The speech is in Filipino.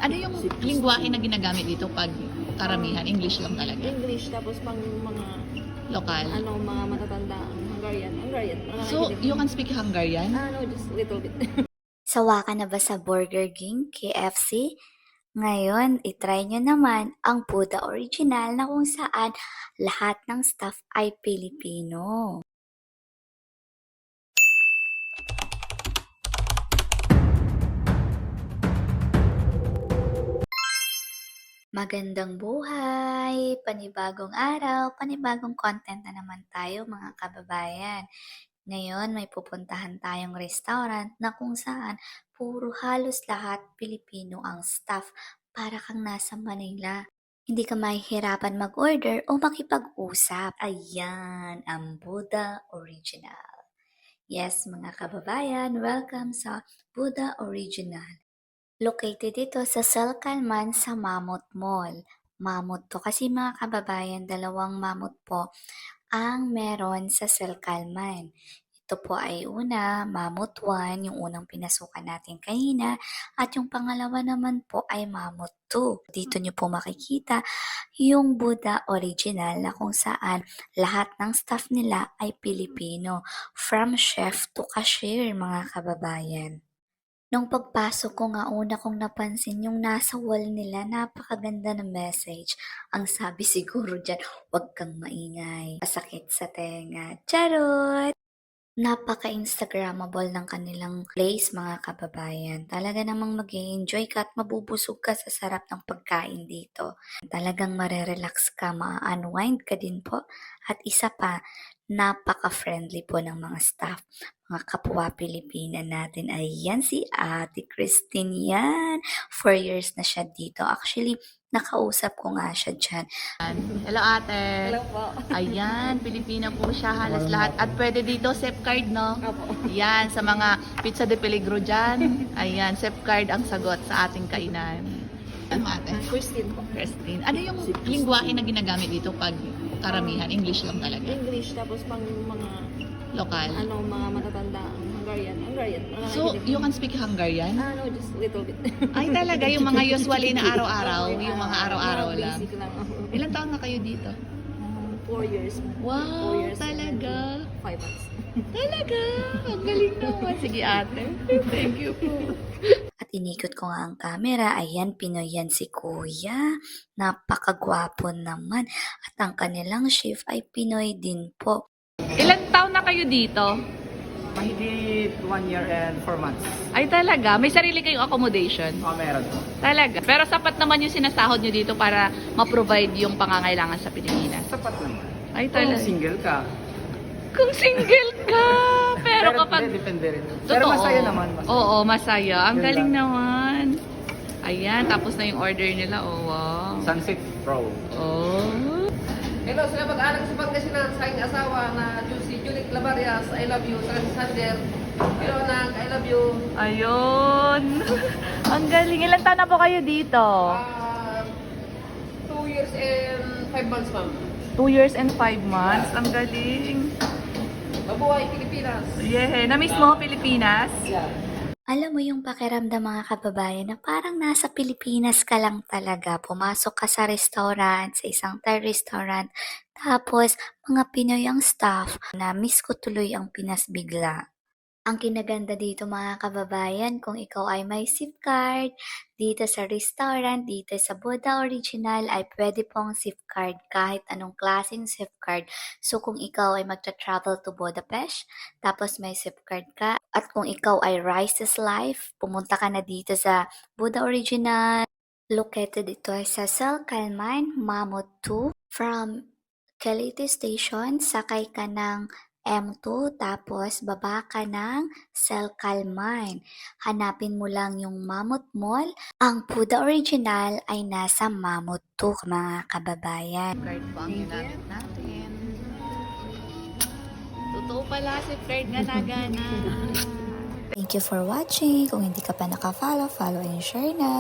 Ano yung lingwahe na ginagamit dito pag karamihan? English lang talaga? English, tapos pang mga, Lokal? mga matatanda, Hungarian. Mga So, nakikinig. you can speak Hungarian? No, just little bit. Sawa ka na ba sa Burger King, KFC? Ngayon, itry nyo naman ang Buddha Original na kung saan lahat ng staff ay Pilipino. Magandang buhay! Panibagong araw, panibagong content na naman tayo mga kababayan. Ngayon, may pupuntahan tayong restaurant na kung saan puro halos lahat Pilipino ang staff para kang nasa Manila. Hindi ka mahihirapan mag-order o makipag-usap. Ayan, ang Buddha Original. Yes, mga kababayan, welcome sa Buddha Original. Located ito sa Salkalman sa Mammoth Mall. Mammoth to kasi mga kababayan, dalawang mammoth po ang meron sa Salkalman. Ito po ay una, Mammoth 1, yung unang pinasukan natin kanina, at yung pangalawa naman po ay Mammoth 2. Dito nyo po makikita yung Buddha Original na kung saan lahat ng staff nila ay Pilipino, from chef to cashier mga kababayan. Nung pagpasok ko nga una kong napansin yung nasa wall nila, napakaganda ng message. Ang sabi siguro dyan, huwag kang maingay, masakit sa tenga. Charot! Napaka-instagrammable ng kanilang place mga kababayan. Talaga namang mag-enjoy ka at mabubusog ka sa sarap ng pagkain dito. Talagang marerelax ka, ma-unwind ka din po. At isa pa, napaka-friendly po ng mga staff. Mga kapwa Pilipina natin. Ayan si Ate Christine yan. 4 years na siya dito. Actually, nakausap ko nga siya dyan. Hello ate! Hello po. Ayan, Pilipina po siya halos lahat. At pwede dito, SEP card, no? Opo. Yan, sa mga pizza de peligro dyan. Ayan, SEP card ang sagot sa ating kainan. Ano ate? Christine po. Christine. Ano yung lingwahe na ginagamit dito pag karamihan? English lang talaga? English, tapos pang mga, Lokal? mga matatanda, Hungarian. Mga So, nakikinig. you can speak Hungarian? No, just little bit. Ay talaga, yung mga usually na araw-araw, yung mga araw-araw Mga lang. basic lang. Ilang taon na kayo dito? 4 years. Wow, 4 years. talaga? 5 months. Talaga? Ang galing naman. Sige ate. Thank you po. At inikot ko nga ang camera, ayan, Pinoy yan si Kuya. Napakagwapo naman. At ang kanilang chef ay Pinoy din po. Ilang taon na kayo dito? Mahigit 1 year and 4 months. Ay talaga? May sarili kayong accommodation? Meron po. Talaga? Pero sapat naman yung sinasahod nyo dito para ma-provide yung pangangailangan sa Pilipinas? Sapat naman. Ay Kung talaga? single ka. Kung single ka! Pero kapag... Depende rin. Pero Totoo. masaya naman. Masaya. Oo, masaya. Ang Yun galing lang. naman. Ayan, tapos na yung order nila. Oh, wow. Sunset Pro. Oh. Hello, sila mag-anak sa Pangasinan sa aking asawa na si Juliet Labarias, I love you. Sa si Sander, hello anak, I love you. Ayun. Ang galing. Ilan taon na po kayo dito? 2 years and 5 months, ma'am. 2 years and 5 months. Ang galing. Mabuhay Pilipinas. Yeah. Na-miss mo, Pilipinas? Yeah. Alam mo yung pakiramdam mga kababayan na parang nasa Pilipinas ka lang talaga. Pumasok ka sa restaurant, sa isang Thai restaurant, tapos mga Pinoy ang staff. Na-miss ko tuloy ang Pinas bigla. Ang kinaganda dito mga kababayan, kung ikaw ay may SIM card, dito sa restaurant, dito sa Buddha Original, ay pwede pong SIM card kahit anong klaseng SIM card. So kung ikaw ay magta-travel to Budapest, tapos may SIM card ka, at kung ikaw ay Rice is Life, pumunta ka na dito sa Buddha Original. Located ito ay sa Salkalman, Mammoth 2. From Leyte Station, sakay ka ng M2, tapos baba ka ng Salkalman. Hanapin mo lang yung Mammoth Mall. Ang Buddha Original ay nasa Mammoth 2, mga kababayan. Card po ang ginamit natin. Totoo pala, si card nga nagana. Thank you for watching. Kung hindi ka pa naka-follow, follow and share na.